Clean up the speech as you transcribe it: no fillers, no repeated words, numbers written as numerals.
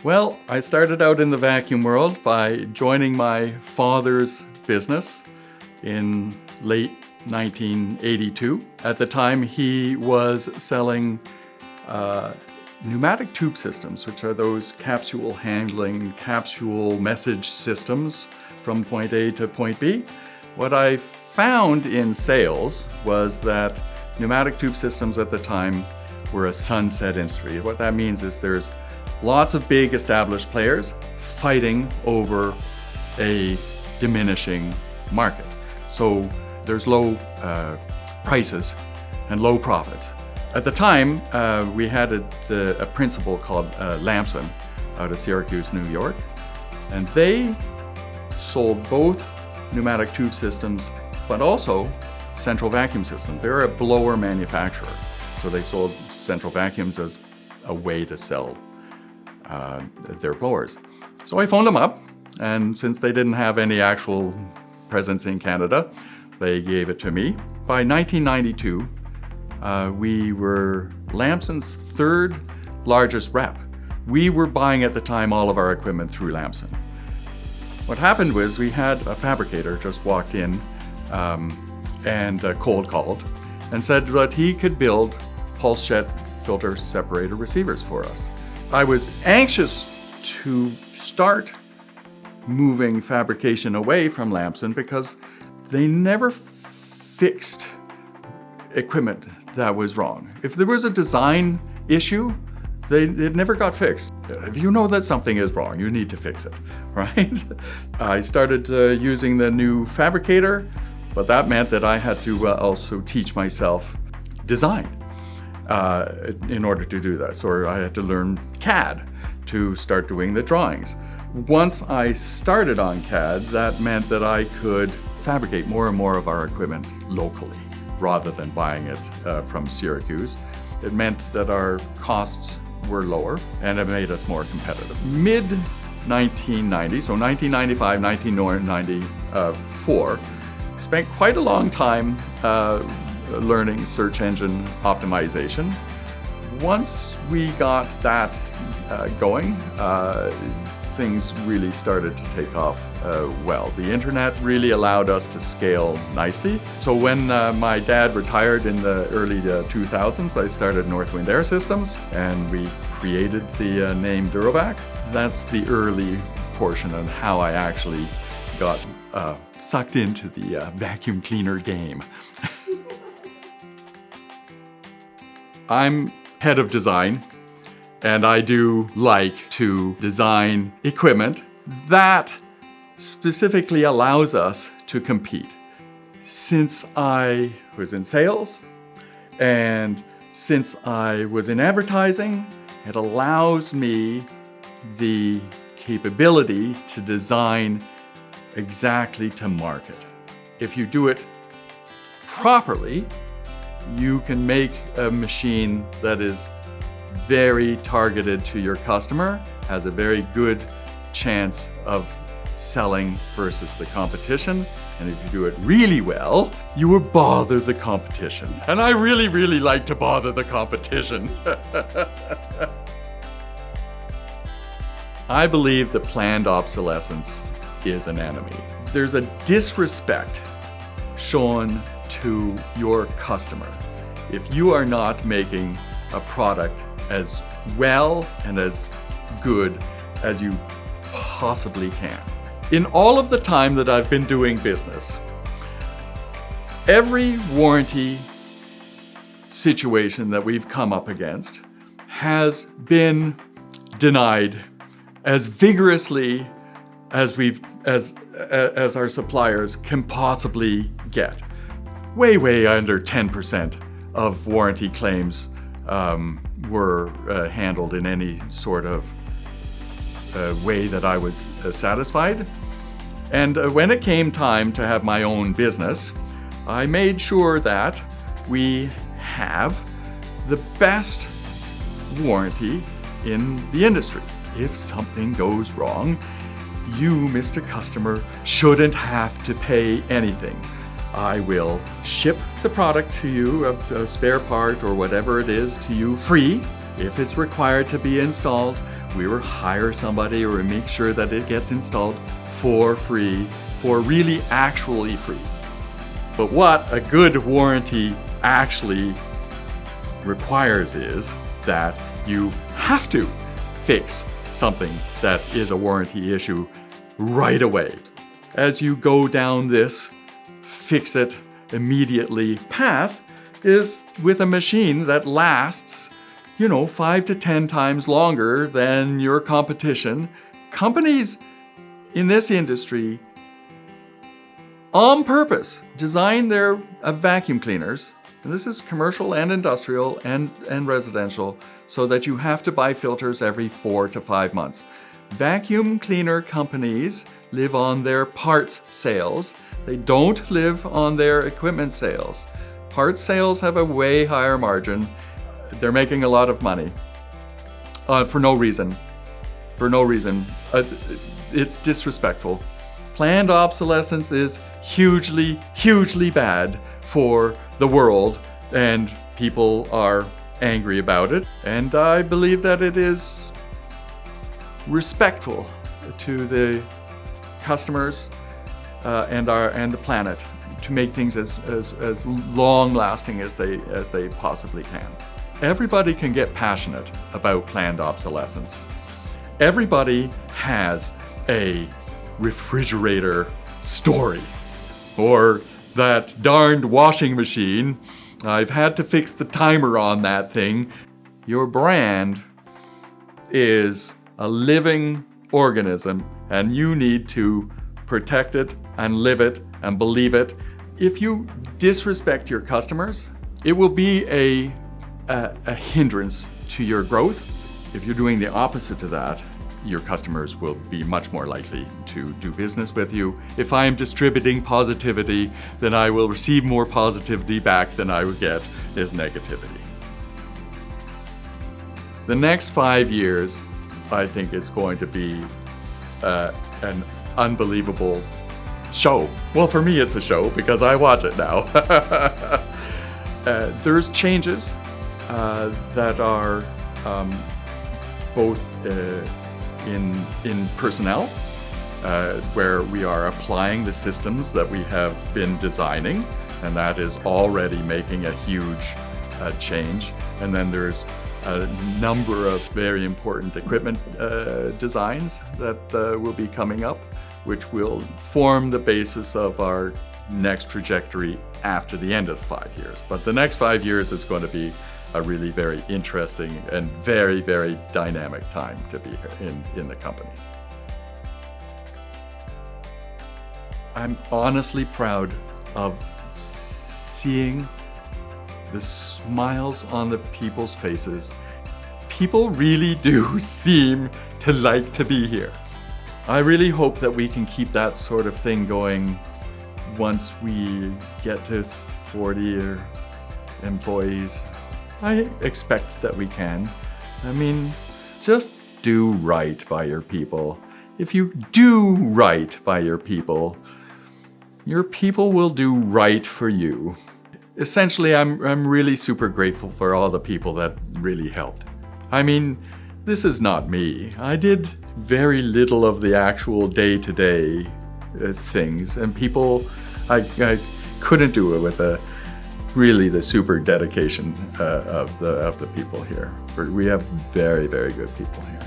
Well, I started out in the vacuum world by joining my father's business in late 1982. At the time, he was selling pneumatic tube systems, which are those capsule handling, capsule message systems from point A to point B. What I found in sales was that pneumatic tube systems at the time were a sunset industry. What that means is there's lots of big established players fighting over a diminishing market. So there's low prices and low profits. At the time, we had a principal called Lampson out of Syracuse, New York, and they sold both pneumatic tube systems, but also central vacuum systems. They're a blower manufacturer, so they sold central vacuums as a way to sell their blowers. So I phoned them up, and since they didn't have any actual presence in Canada, they gave it to me. By 1992, we were Lampson's third largest rep. We were buying at the time all of our equipment through Lampson. What happened was we had a fabricator just walked in and cold called and said that he could build pulse jet filter separator receivers for us. I was anxious to start moving fabrication away from Lampson because they never fixed equipment that was wrong. If there was a design issue, it never got fixed. If you know that something is wrong, you need to fix it, right? I started using the new fabricator, but that meant that I had to also teach myself design in order to do this, or I had to learn CAD to start doing the drawings. Once I started on CAD, that meant that I could fabricate more and more of our equipment locally rather than buying it from Syracuse. It meant that our costs were lower and it made us more competitive. Mid-1990, so 1995, 1994, spent quite a long time learning search engine optimization. Once we got that going, things really started to take off well. The internet really allowed us to scale nicely. So when my dad retired in the early 2000s, I started Northwind Air Systems and we created the name DuroVac. That's the early portion on how I actually got sucked into the vacuum cleaner game. I'm head of design, and I do like to design equipment that specifically allows us to compete. Since I was in sales and since I was in advertising, it allows me the capability to design exactly to market. If you do it properly, you can make a machine that is very targeted to your customer, has a very good chance of selling versus the competition. And if you do it really well, you will bother the competition. And I really, really like to bother the competition. I believe that planned obsolescence is an enemy. There's a disrespect shown to your customer if you are not making a product as well and as good as you possibly can. In all of the time that I've been doing business, every warranty situation that we've come up against has been denied as vigorously as our suppliers can possibly get. Way under 10% of warranty claims were handled in any sort of way that I was satisfied. And when it came time to have my own business, I made sure that we have the best warranty in the industry. If something goes wrong, you, Mr. Customer, shouldn't have to pay anything. I will ship the product to you, a spare part or whatever it is, to you free. If it's required to be installed, we will hire somebody or make sure that it gets installed for free, for really actually free. But what a good warranty actually requires is that you have to fix something that is a warranty issue right away. As you go down this fix it immediately path is with a machine that lasts 5 to 10 times longer than your competition. Companies in this industry on purpose design their vacuum cleaners, and this is commercial and industrial and residential, so that you have to buy filters every 4 to 5 months. Vacuum cleaner companies live on their parts sales. They don't live on their equipment sales. Parts sales have a way higher margin. They're making a lot of money for no reason. It's disrespectful. Planned obsolescence is hugely, hugely bad for the world, and people are angry about it. And I believe that it is respectful to the customers and the planet to make things as long-lasting as they possibly can. Everybody can get passionate about planned obsolescence. Everybody has a refrigerator story, or that darned washing machine. I've had to fix the timer on that thing. Your brand is a living organism, and you need to protect it and live it and believe it. If you disrespect your customers, it will be a hindrance to your growth. If you're doing the opposite of that, your customers will be much more likely to do business with you. If I am distributing positivity, then I will receive more positivity back than I would get as negativity. The next 5 years, I think, is going to be an unbelievable show. Well, for me, it's a show because I watch it now. There's changes that are both in personnel, where we are applying the systems that we have been designing, and that is already making a huge change. And then there's a number of very important equipment designs that will be coming up, which will form the basis of our next trajectory after the end of the 5 years. But the next 5 years is going to be a really very interesting and very, very dynamic time to be here in the company. I'm honestly proud of seeing the smiles on the people's faces. People really do seem to like to be here. I really hope that we can keep that sort of thing going once we get to 40 employees. I expect that we can. I mean, just do right by your people. If you do right by your people will do right for you. Essentially, I'm really super grateful for all the people that really helped. I mean, this is not me. I did very little of the actual day-to-day things, and people, I couldn't do it with really the super dedication of the people here. We have very, very good people here.